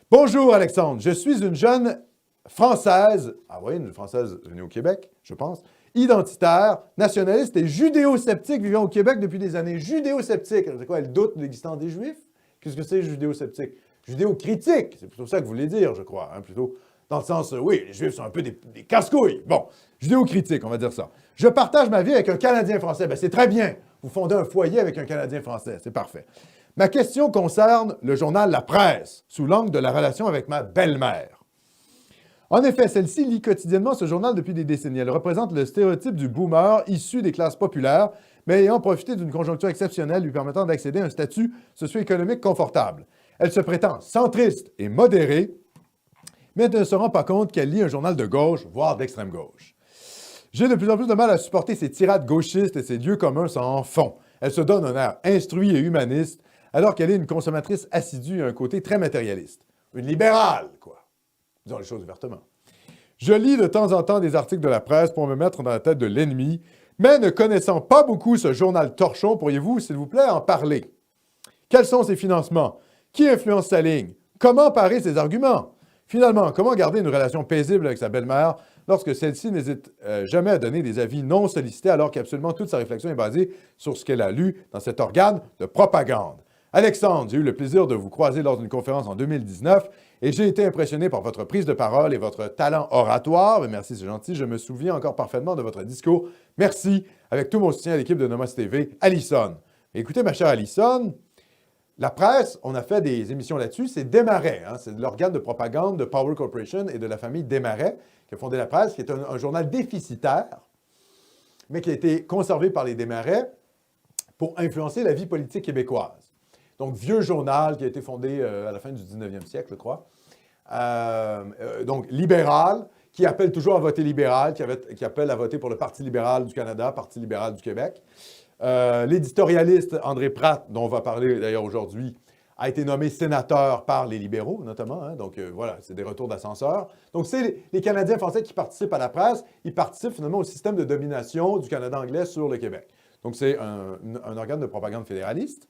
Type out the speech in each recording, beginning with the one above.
Bonjour Alexandre, je suis une jeune Française, ah oui, une Française née au Québec, je pense, identitaire, nationaliste et judéo-sceptique vivant au Québec depuis des années. Judéo-sceptique, c'est quoi, elle doute de l'existence des Juifs? Qu'est-ce que c'est judéo-sceptique? Judéo-critique, c'est plutôt ça que vous voulez dire, je crois, hein, plutôt dans le sens, oui, les Juifs sont un peu des casse-couilles. Bon, judéo-critique, on va dire ça. Je partage ma vie avec un Canadien français. Ben, c'est très bien, vous fondez un foyer avec un Canadien français, c'est parfait. Ma question concerne le journal La Presse, sous l'angle de la relation avec ma belle-mère. En effet, celle-ci lit quotidiennement ce journal depuis des décennies. Elle représente le stéréotype du boomer issu des classes populaires, mais ayant profité d'une conjoncture exceptionnelle lui permettant d'accéder à un statut socio-économique confortable. Elle se prétend centriste et modérée, mais elle ne se rend pas compte qu'elle lit un journal de gauche, voire d'extrême gauche. J'ai de plus en plus de mal à supporter ces tirades gauchistes et ces lieux communs sans fond. Elle se donne un air instruit et humaniste, alors qu'elle est une consommatrice assidue et un côté très matérialiste. Une libérale, quoi. Disons les choses ouvertement. Je lis de temps en temps des articles de la presse pour me mettre dans la tête de l'ennemi, mais ne connaissant pas beaucoup ce journal torchon, pourriez-vous, s'il vous plaît, en parler? Quels sont ses financements? Qui influence sa ligne? Comment parer ses arguments? Finalement, comment garder une relation paisible avec sa belle-mère lorsque celle-ci n'hésite jamais à donner des avis non sollicités alors qu'absolument toute sa réflexion est basée sur ce qu'elle a lu dans cet organe de propagande? Alexandre, j'ai eu le plaisir de vous croiser lors d'une conférence en 2019 et j'ai été impressionné par votre prise de parole et votre talent oratoire. Mais merci, c'est gentil. Je me souviens encore parfaitement de votre discours. Merci. Avec tout mon soutien à l'équipe de Nomos TV, Alison. Écoutez, ma chère Alison, la presse, on a fait des émissions là-dessus. C'est Desmarais, hein? C'est l'organe de propagande de Power Corporation et de la famille Desmarais qui a fondé la presse, qui est un journal déficitaire, mais qui a été conservé par les Desmarais pour influencer la vie politique québécoise. Donc, vieux journal qui a été fondé à la fin du 19e siècle, je crois. Donc, libéral, qui appelle toujours à voter libéral, qui appelle à voter pour le Parti libéral du Canada, Parti libéral du Québec. L'éditorialiste André Pratt, dont on va parler d'ailleurs aujourd'hui, a été nommé sénateur par les libéraux, notamment. Hein? Donc, voilà, c'est des retours d'ascenseur. Donc, c'est les Canadiens français qui participent à la presse. Ils participent finalement au système de domination du Canada anglais sur le Québec. Donc, c'est un organe de propagande fédéraliste.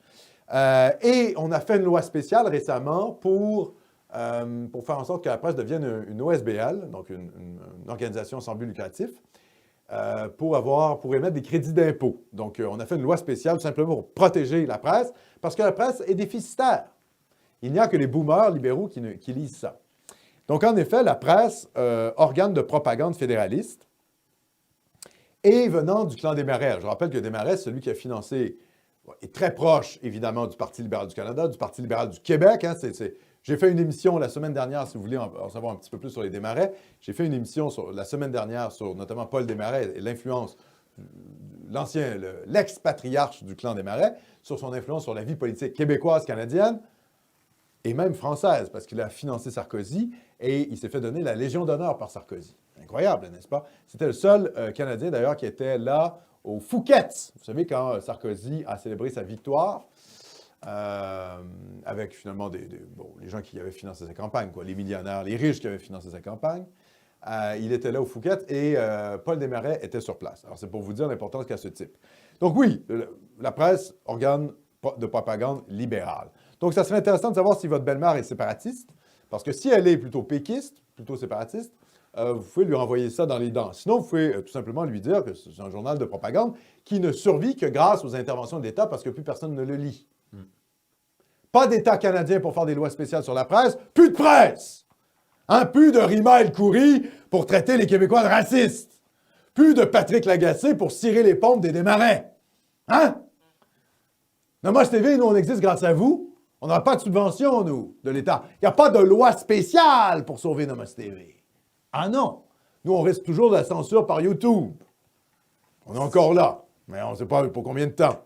Et on a fait une loi spéciale récemment pour faire en sorte que la presse devienne une OSBL, donc une organisation sans but lucratif, pour émettre des crédits d'impôt. Donc, on a fait une loi spéciale tout simplement pour protéger la presse, parce que la presse est déficitaire. Il n'y a que les boomers libéraux qui lisent ça. Donc, en effet, la presse, organe de propagande fédéraliste, et venant du clan Desmarais. Je rappelle que Desmarais, c'est celui qui a financé est très proche, évidemment, du Parti libéral du Canada, du Parti libéral du Québec. Hein, J'ai fait une émission la semaine dernière, si vous voulez en savoir un petit peu plus sur les Desmarais. J'ai fait une émission la semaine dernière sur notamment Paul Desmarais et l'influence, l'ex-patriarche du clan Desmarais, sur son influence sur la vie politique québécoise, canadienne et même française, parce qu'il a financé Sarkozy et il s'est fait donner la Légion d'honneur par Sarkozy. Incroyable, n'est-ce pas? C'était le seul Canadien, d'ailleurs, qui était là au Fouquet's. Vous savez, quand Sarkozy a célébré sa victoire, avec finalement les gens qui avaient financé sa campagne, quoi, les millionnaires, les riches qui avaient financé sa campagne, il était là au Fouquet's et Paul Desmarais était sur place. Alors, c'est pour vous dire l'importance qu'a ce type. Donc oui, la presse, organe de propagande libérale. Donc, ça serait intéressant de savoir si votre belle-mère est séparatiste, parce que si elle est plutôt péquiste, plutôt séparatiste, vous pouvez lui renvoyer ça dans les dents. Sinon, vous pouvez tout simplement lui dire que c'est un journal de propagande qui ne survit que grâce aux interventions de l'État parce que plus personne ne le lit. Pas d'État canadien pour faire des lois spéciales sur la presse. Plus de presse! Hein? Plus de Rima El Khoury pour traiter les Québécois de racistes. Plus de Patrick Lagacé pour cirer les pompes des Desmarais. Hein? Nomos TV, nous, on existe grâce à vous. On n'a pas de subvention, nous, de l'État. Il n'y a pas de loi spéciale pour sauver Nomos TV. Ah non! Nous, on risque toujours de la censure par YouTube. On est encore là, mais on ne sait pas pour combien de temps.